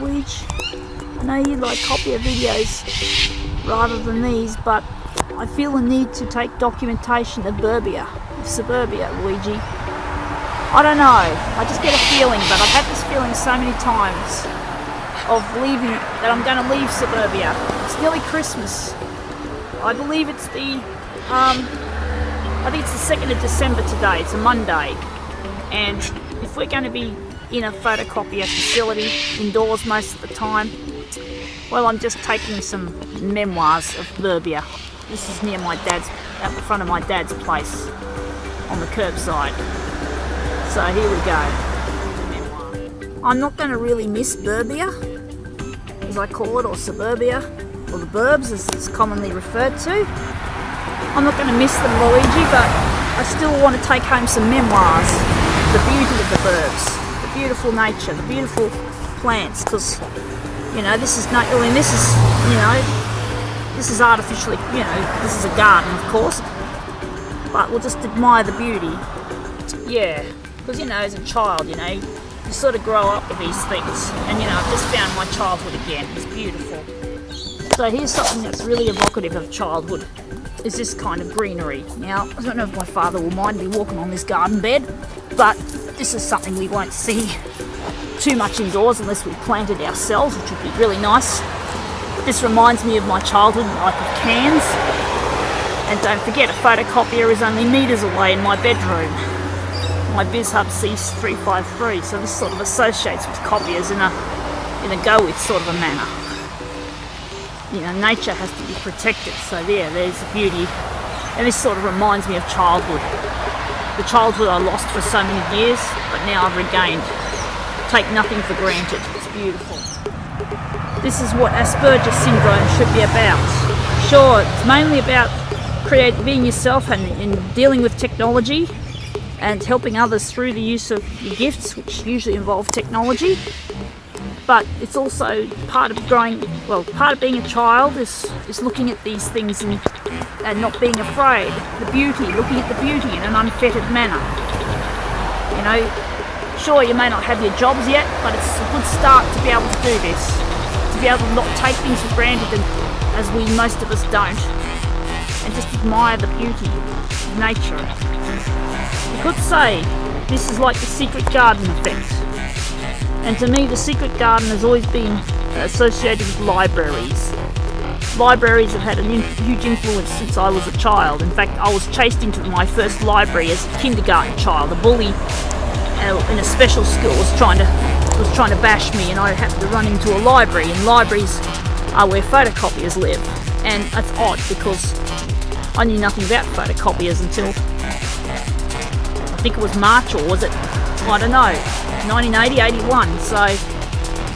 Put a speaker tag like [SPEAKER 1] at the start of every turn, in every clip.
[SPEAKER 1] Luigi? I know you like copier videos rather than these, but I feel the need to take documentation of suburbia, Luigi. I don't know, I just get a feeling, but I've had this feeling so many times of leaving, that I'm going to leave suburbia. It's nearly Christmas. I believe it's the 2nd of December today. It's a Monday, and if we're going to be in a photocopier facility indoors most of the time, well, I'm just taking some memoirs of suburbia. This is near at the front of my dad's place on the curbside. So here we go. I'm not going to really miss suburbia, as I call it, or suburbia, or the burbs as it's commonly referred to. I'm not going to miss them, Luigi, but I still want to take home some memoirs. The beauty of the burbs, the beautiful nature, the beautiful plants, because, this is artificially, this is a garden, of course, but we'll just admire the beauty. Yeah, because, as a child, you sort of grow up with these things, and, I've just found my childhood again. It's beautiful. So here's something that's really evocative of childhood, is this kind of greenery. Now, I don't know if my father will mind me walking on this garden bed, but this is something we won't see too much indoors unless we plant it ourselves, which would be really nice. This reminds me of my childhood, like of cans. And don't forget, a photocopier is only metres away in my bedroom. My BizHub C353, so this sort of associates with copiers in a go-with sort of a manner. Nature has to be protected, so there's the beauty. And this sort of reminds me of childhood. The childhood I lost for so many years, but now I've regained. Take nothing for granted. It's beautiful. This is what Asperger syndrome should be about. Sure, it's mainly about being yourself and dealing with technology and helping others through the use of your gifts, which usually involve technology. But it's also part of being a child is looking at these things and not being afraid. The beauty, looking at the beauty in an unfettered manner. Sure, you may not have your jobs yet, but it's a good start to be able to do this. To be able to not take things for granted, as most of us don't, and just admire the beauty of nature. You could say this is like the secret garden effect. And to me, the secret garden has always been associated with libraries. Libraries have had a huge influence since I was a child. In fact, I was chased into my first library as a kindergarten child. A bully in a special school was trying to bash me, and I happened to run into a library. And libraries are where photocopiers live. And that's odd because I knew nothing about photocopiers until I think it was March, or was it? I don't know. 1980, 81. So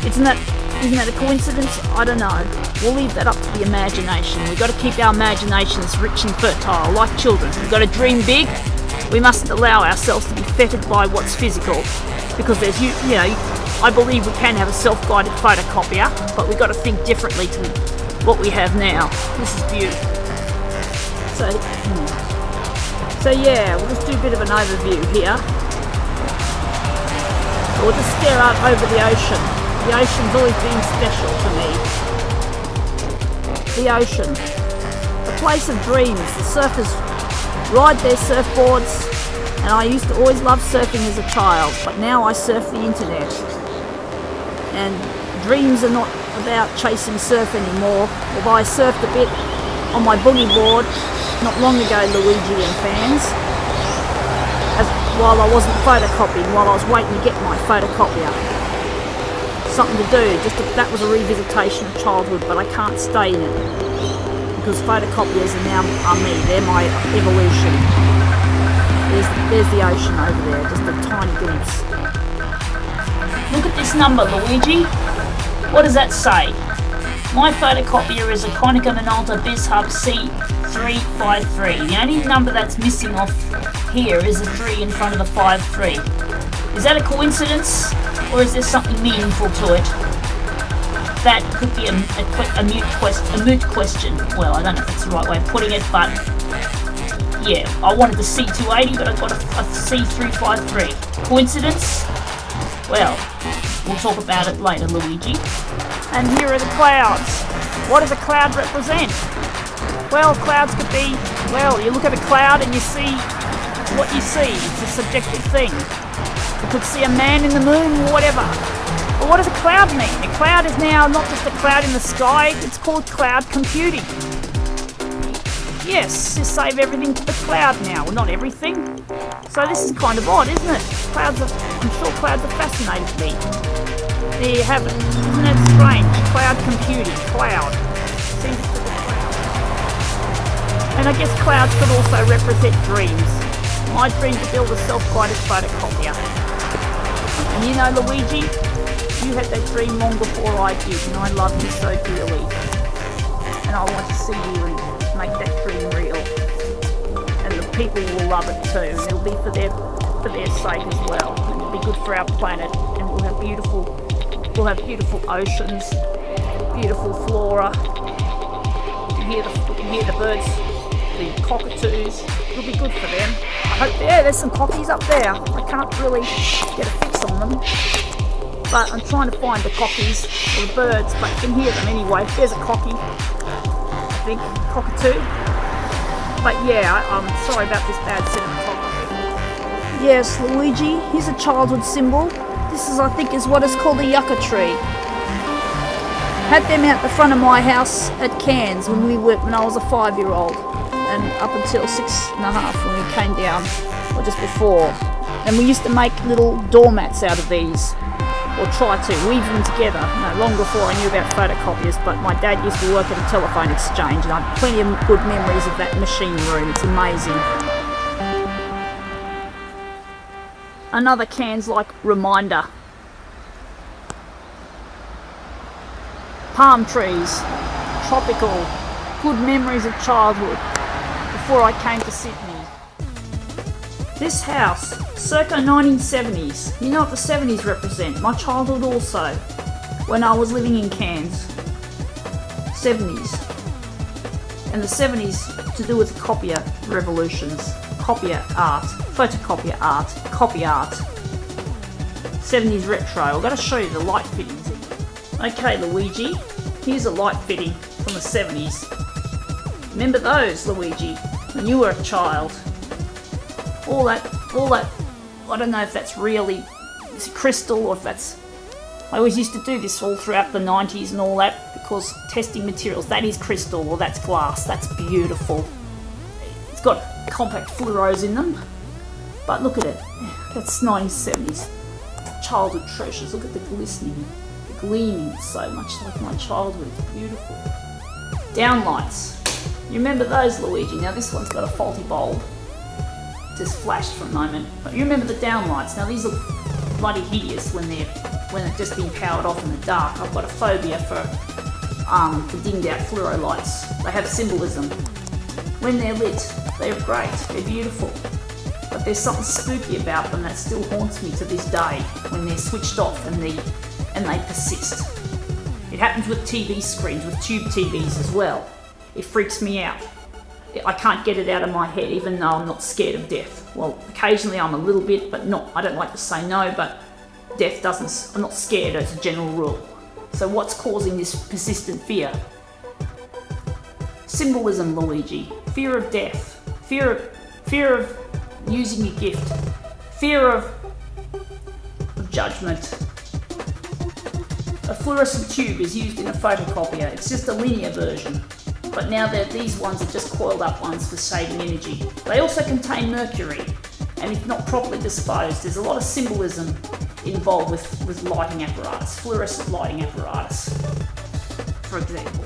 [SPEAKER 1] isn't that a coincidence? I don't know. We'll leave that up to the imagination. We've got to keep our imaginations rich and fertile, like children. We've got to dream big. We mustn't allow ourselves to be fettered by what's physical, because I believe we can have a self-guided photocopier, but we've got to think differently to what we have now. This is beautiful. So yeah, we'll just do a bit of an overview here. We'll just stare out over the ocean. The ocean's always been special to me. The ocean. A place of dreams. The surfers ride their surfboards, and I used to always love surfing as a child, but now I surf the internet. And dreams are not about chasing surf anymore, although I surfed a bit on my boogie board not long ago, Luigi and fans, while I wasn't photocopying, while I was waiting to get my photocopier. Something to do, that was a revisitation of childhood, but I can't stay in it, because photocopiers are me, they're my evolution. There's the ocean over there, just a tiny glimpse. Look at this number, Luigi. What does that say? My photocopier is a Konica Minolta BizHub C353. The only number that's missing off here is the 3 in front of the 53. Is that a coincidence, or is there something meaningful to it? That could be a moot question. Well, I don't know if that's the right way of putting it, but yeah, I wanted the C280, but I got a C353. Coincidence? Well, We'll talk about it later, Luigi. And here are the clouds. What does a cloud represent? Well, clouds could be, well, you look at a cloud and you see what you see. It's a subjective thing. You could see a man in the moon or whatever. But what does a cloud mean? A cloud is now not just a cloud in the sky, it's called cloud computing. Yes, you save everything to the cloud now. Well, not everything. So this is kind of odd, isn't it? I'm sure clouds are fascinating me. There you have it. Isn't it strange? Cloud computing. Cloud. Seems to be cloud. And I guess clouds could also represent dreams. My dream to build a self-guided photocopier. And you know, Luigi, you had that dream long before I did, and I love you so dearly. And I want to see you and make that dream real. And the people will love it too, and it'll be for their sake as well. And it'll be good for our planet, and we'll have beautiful oceans, beautiful flora. You can hear the birds, the cockatoos. It'll be good for them. I hope there's some cockies up there. I can't really get a fix on them, but I'm trying to find the cockies or the birds, but you can hear them anyway. There's a cocky, I think, cockatoo. But yeah, I'm sorry about this bad cinematography. Yes, Luigi, here's a childhood symbol. This is, I think, is what is called a yucca tree. Had them out the front of my house at Cairns when I was a 5-year-old, and up until 6.5 when we came down, or just before. And we used to make little doormats out of these, or try to weave them together. No, long before I knew about photocopiers, but my dad used to work at a telephone exchange, and I have plenty of good memories of that machine room. It's amazing. Another Cairns-like reminder. Palm trees, tropical, good memories of childhood before I came to Sydney. This house, circa 1970s. You know what the 70s represent? My childhood also, when I was living in Cairns. 70s. And the 70s to do with the copier revolutions. Copier art, photocopier art, copy art. 70s retro. I've got to show you the light fittings. Okay, Luigi, here's a light fitting from the 70s. Remember those, Luigi, when you were a child? All that, I don't know if that's really crystal or if that's... I always used to do this all throughout the 90s and all that, because testing materials, that is crystal or that's glass, that's beautiful. It's got compact fluoros in them, but look at it, that's 1970s. Childhood treasures, look at the glistening, the gleaming, so much like my childhood, it's beautiful. Downlights, you remember those, Luigi? Now this one's got a faulty bulb. Just flashed for a moment, but you remember the downlights. Now these look bloody hideous when they've just been powered off in the dark. I've got a phobia for dimmed out fluoro lights. They have symbolism. When they're lit, they're great, they're beautiful, but there's something spooky about them that still haunts me to this day when they're switched off and they persist. It happens with TV screens, with tube TVs as well. It freaks me out. I can't get it out of my head, even though I'm not scared of death. Well, occasionally I'm a little bit, but not. I don't like to say no, but death doesn't. I'm not scared as a general rule. So what's causing this persistent fear? Symbolism, Luigi. Fear of death. Fear of using a gift. Fear of judgment. A fluorescent tube is used in a photocopier. It's just a linear version. But now these ones are just coiled up ones for saving energy. They also contain mercury, and if not properly disposed, there's a lot of symbolism involved with lighting apparatus, fluorescent lighting apparatus, for example.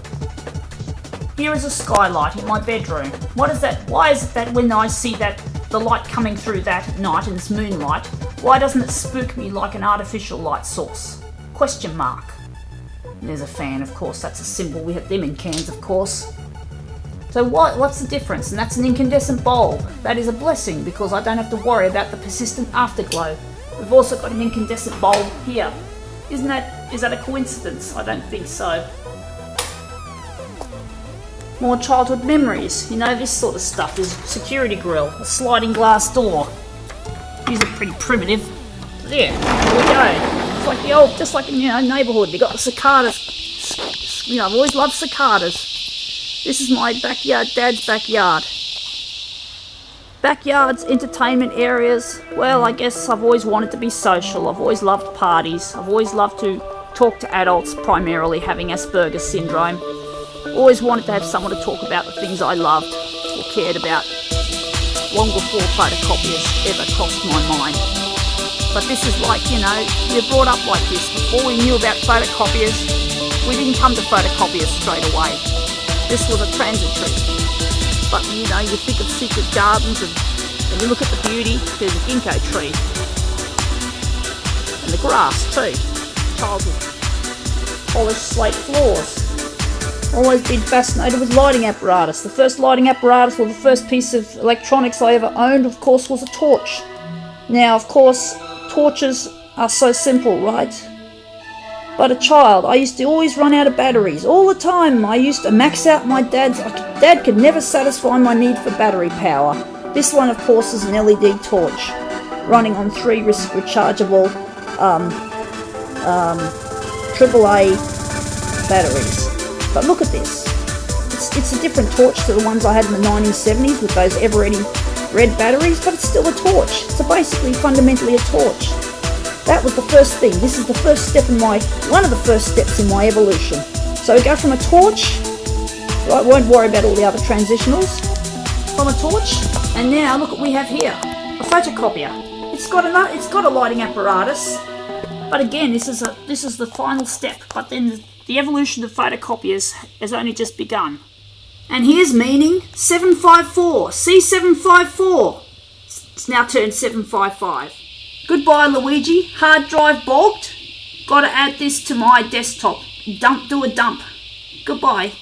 [SPEAKER 1] Here is a skylight in my bedroom. What is that? Why is it that when I see the light coming through that at night and it's moonlight, why doesn't it spook me like an artificial light source? Question mark. And there's a fan, of course, that's a symbol. We have them in Cairns, of course. So what's the difference? And that's an incandescent bulb. That is a blessing because I don't have to worry about the persistent afterglow. We've also got an incandescent bulb here. Is that a coincidence? I don't think so. More childhood memories. You know, this sort of stuff. There's a security grill, a sliding glass door. These are pretty primitive. There we go. It's like the old, just like in, neighbourhood. You got the cicadas. I've always loved cicadas. This is my backyard, Dad's backyard. Backyards, entertainment areas. Well, I guess I've always wanted to be social. I've always loved parties. I've always loved to talk to adults, primarily having Asperger syndrome. Always wanted to have someone to talk about the things I loved or cared about, long before photocopiers ever crossed my mind. But this is like, you're brought up like this. Before we knew about photocopiers, we didn't come to photocopiers straight away. This was a transitory. But you think of secret gardens and you look at the beauty. There's a ginkgo tree. And the grass too. Childhood. Polished slate floors. Always been fascinated with lighting apparatus. The first lighting apparatus, or the first piece of electronics I ever owned, of course, was a torch. Now, of course, torches are so simple, right? But a child, I used to always run out of batteries. All the time, I used to max out my Dad could never satisfy my need for battery power. This one, of course, is an LED torch, running on 3 rechargeable AAA batteries. But look at this. It's a different torch to the ones I had in the 1970s with those ever-ready red batteries, but it's still a torch. It's basically fundamentally a torch. That was the first thing. This is the first step one of the first steps in my evolution. So we go from a torch, right, won't worry about all the other transitionals, from a torch, and now look what we have here, a photocopier. It's got a lighting apparatus, but again, this is the final step. But then the evolution of photocopiers has only just begun. And here's meaning 754, C754. It's now turned 755. Goodbye, Luigi. Hard drive bogged. Gotta add this to my desktop. Do a dump. Goodbye.